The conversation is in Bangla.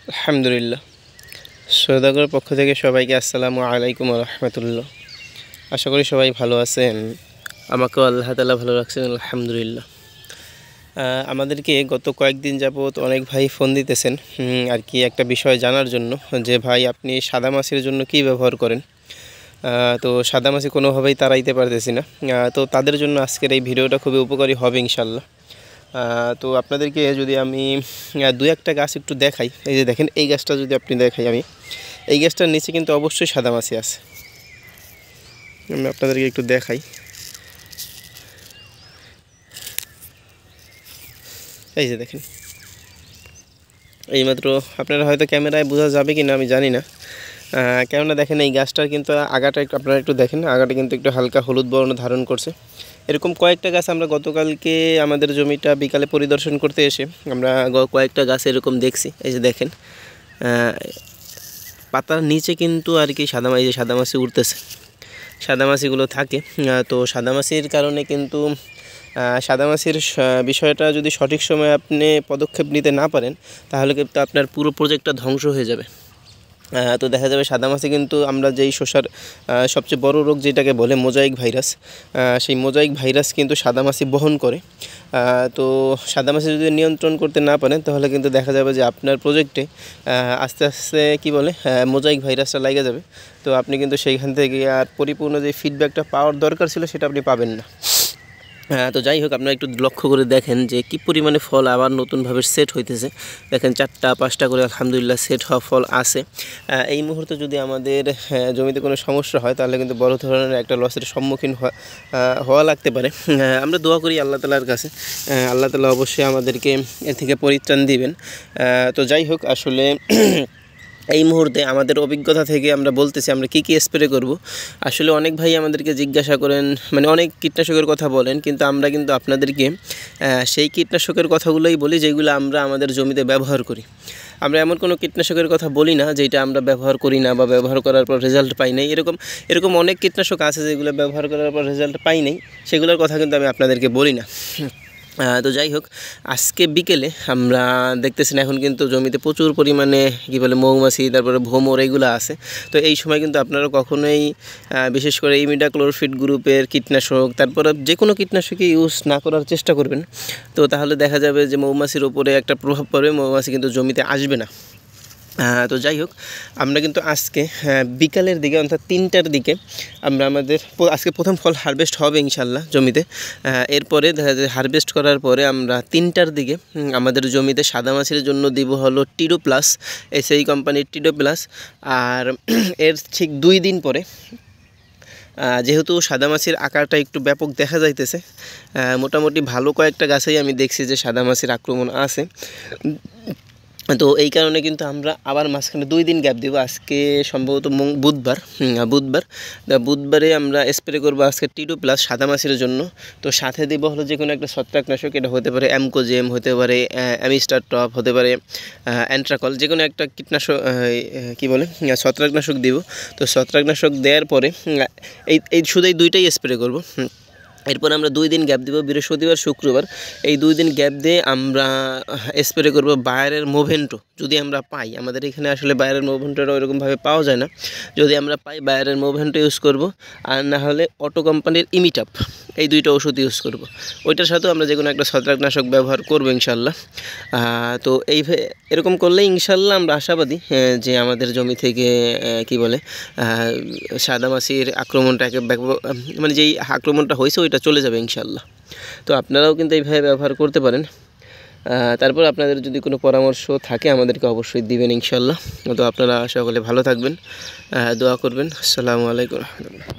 আলহামদুলিল্লাহ। সওদাগরের পক্ষ থেকে সবাইকে আসসালামু আলাইকুম ওয়া রাহমাতুল্লাহ। আশা করি সবাই ভালো আছেন। আমাকেও আল্লাহ তাআলা ভালো রাখছেন, আলহামদুলিল্লাহ। আমাদেরকে গত কয়েকদিন যাবত অনেক ভাই ফোন দিতেছেন আর কি একটা বিষয় জানার জন্য, যে ভাই আপনি সাদা মাছির জন্য কী ব্যবহার করেন। তো সাদা মাছি কোনোভাবেই তাড়াইতে পারতেছি না। তো তাদের জন্য আজকের এই ভিডিওটা খুবই উপকারী হবে ইনশাল্লাহ। তো আপনাদেরকে যদি আমি দু একটা গাছ একটু দেখাই, এই যে দেখেন এই গাছটা যদি আপনি দেখাই, আমি এই গাছটার নিচে কিন্তু অবশ্যই সাদা মাছি আছে। আমি আপনাদেরকে একটু দেখাই, এই যে দেখেন, এইমাত্র আপনারা হয়তো ক্যামেরায় বোঝা যাবে কি না আমি জানি না, কেননা দেখেন এই গাছটার কিন্তু আগাটা আপনারা একটু দেখেন, আগাটা কিন্তু একটু হালকা হলুদ বর্ণ ধারণ করছে। এরকম কয়েকটা গাছ আমরা গতকালকে আমাদের জমিটা বিকালে পরিদর্শন করতে এসে আমরা কয়েকটা গাছ এরকম দেখছি। এই যে দেখেন পাতার নিচে কিন্তু আর কি সাদামাছি উঠতেছে, সাদামাছিগুলো থাকে। তো সাদামাছির কারণে কিন্তু সাদামাছির বিষয়টা যদি সঠিক সময়ে আপনি পদক্ষেপ নিতে না পারেন, তাহলে কিন্তু আপনার পুরো প্রজেক্টটা ধ্বংস হয়ে যাবে। তো দেখা যাবে সাদামাছি কিন্তু আমরা যেই শসার সবচেয়ে বড় রোগ যেটাকে বলে মোজাইক ভাইরাস, সেই মোজাইক ভাইরাস কিন্তু সাদামাছি বহন করে। তো সাদামাছি যদি নিয়ন্ত্রণ করতে না পারেন, তাহলে কিন্তু দেখা যাবে যে আপনার প্রজেক্টে আস্তে আস্তে কী বলে মোজাইক ভাইরাসটা লেগে যাবে। তো আপনি কিন্তু সেইখান থেকে আর পরিপূর্ণ যে ফিডব্যাকটা পাওয়ার দরকার ছিল সেটা আপনি পাবেন না। তো যাই হোক, আপনারা একটু লক্ষ্য করে দেখেন যে কী পরিমাণে ফল আবার নতুনভাবে সেট হইতেছে। দেখেন 4টা-5টা করে আলহামদুলিল্লাহ সেট হওয়া ফল আছে। এই মুহূর্তে যদি আমাদের জমিতে কোনো সমস্যা হয়, তাহলে কিন্তু বড় ধরনের একটা লসের সম্মুখীন হওয়া লাগতে পারে। আমরা দোয়া করি আল্লাহ তাআলার কাছে, আল্লাহ তাআলা অবশ্যই আমাদেরকে এ থেকে পরিত্রাণ দিবেন। তো যাই হোক, আসলে এই মুহূর্তে আমাদের অভিজ্ঞতা থেকে আমরা বলতেছি আমরা কী স্প্রে করব। আসলে অনেক ভাই আমাদেরকে জিজ্ঞাসা করেন, মানে অনেক কীটনাশকের কথা বলেন, কিন্তু আমরা কিন্তু আপনাদেরকে সেই কীটনাশকের কথাগুলোই বলি যেগুলো আমরা আমাদের জমিতে ব্যবহার করি। আমরা এমন কোনো কীটনাশকের কথা বলি না যেটা আমরা ব্যবহার করি না বা ব্যবহার করার পর রেজাল্ট পাই নাই। এরকম অনেক কীটনাশক আছে যেগুলো ব্যবহার করার পর রেজাল্ট পাই নাই, সেগুলোর কথা কিন্তু আমি আপনাদেরকে বলি না। তো যাই হোক, আজকে বিকেলে আমরা দেখতেছেন এখন কিন্তু জমিতে প্রচুর পরিমাণে কী বলে মৌমাছি, তারপরে ভোমর এগুলো আছে। তো এই সময় কিন্তু আপনারা কখনোই বিশেষ করে ইমিডাক্লোরপিড গ্রুপের কীটনাশক, তারপরে যে কোনো কীটনাশকই ইউজ না করার চেষ্টা করবেন। তো তাহলে দেখা যাবে যে মৌমাছির উপরে একটা প্রভাব পড়বে, মৌমাছি কিন্তু জমিতে আসবে না। তো যাই হোক, আমরা কিন্তু আজকে বিকালের দিকে অর্থাৎ 3টার দিকে আমরা আজকে প্রথম ফল হারভেস্ট হবে ইনশাল্লাহ জমিতে। এরপরে দেখা যায় হারভেস্ট করার পরে আমরা 3টার দিকে আমাদের জমিতে সাদামাছির জন্য দিব হলো টিডো প্লাস, সেই কোম্পানির টিডো প্লাস। আর এর ঠিক 2 দিন পরে, যেহেতু সাদামাছির আকারটা একটু ব্যাপক দেখা যাইতেছে, মোটামুটি ভালো কয়েকটা গাছেই আমি দেখছি যে সাদামাছির আক্রমণ আছে। তো এই কারণে কিন্তু আমরা আবার মাঝখানে 2 দিন গ্যাপ দেবো। আজকে সম্ভবত বুধবারে আমরা স্প্রে করবো আজকে টিডো প্লাস সাদামাছির জন্য। তো সাথে দেবো হলো যে কোনো একটা ছত্রাকনাশক, এটা হতে পারে অ্যামকোজেম, হতে পারে অ্যামিস্টার টপ, হতে পারে অ্যান্ট্রাকল, যে কোনো একটা কীটনাশক ছত্রাকনাশক দিব। তো ছত্রাকনাশক দেওয়ার পরে শুধু এই 2টাই স্প্রে করবো। এরপর আমরা 2 দিন গ্যাপ দেবো, বৃহস্পতিবার শুক্রবার। এই 2 দিন গ্যাপ দিয়ে আমরা স্প্রে করবো বায়ারের মোভেন্টো, যদি আমরা পাই। আমাদের এখানে আসলে বায়ারের মোভেন্টোটা ওইরকমভাবে পাওয়া যায় না, যদি আমরা পাই বায়ারের মোভেন্টো ইউজ করব, আর না হলে অটো কোম্পানির ইমিটাপ, এই 2টা ওষুধ ইউজ করব। ওইটার সাথেও আমরা যে কোনো একটা ছত্রাকনাশক ব্যবহার করবো ইনশাল্লাহ। তো এরকম করলে ইনশাল্লাহ আমরা আশাবাদী যে আমাদের জমি থেকে সাদামাছির আক্রমণটাকে মানে যেই আক্রমণটা হয়েছে ওইটা চলে যাবে ইনশাল্লাহ। তো আপনারাও কিন্তু এইভাবে ব্যবহার করতে পারেন। তারপর আপনাদের যদি কোনো পরামর্শ থাকে আমাদেরকে অবশ্যই দিবেন ইনশাল্লাহ। তো আপনারা সকলে ভালো থাকবেন, দোয়া করবেন। আসসালামু আলাইকুম।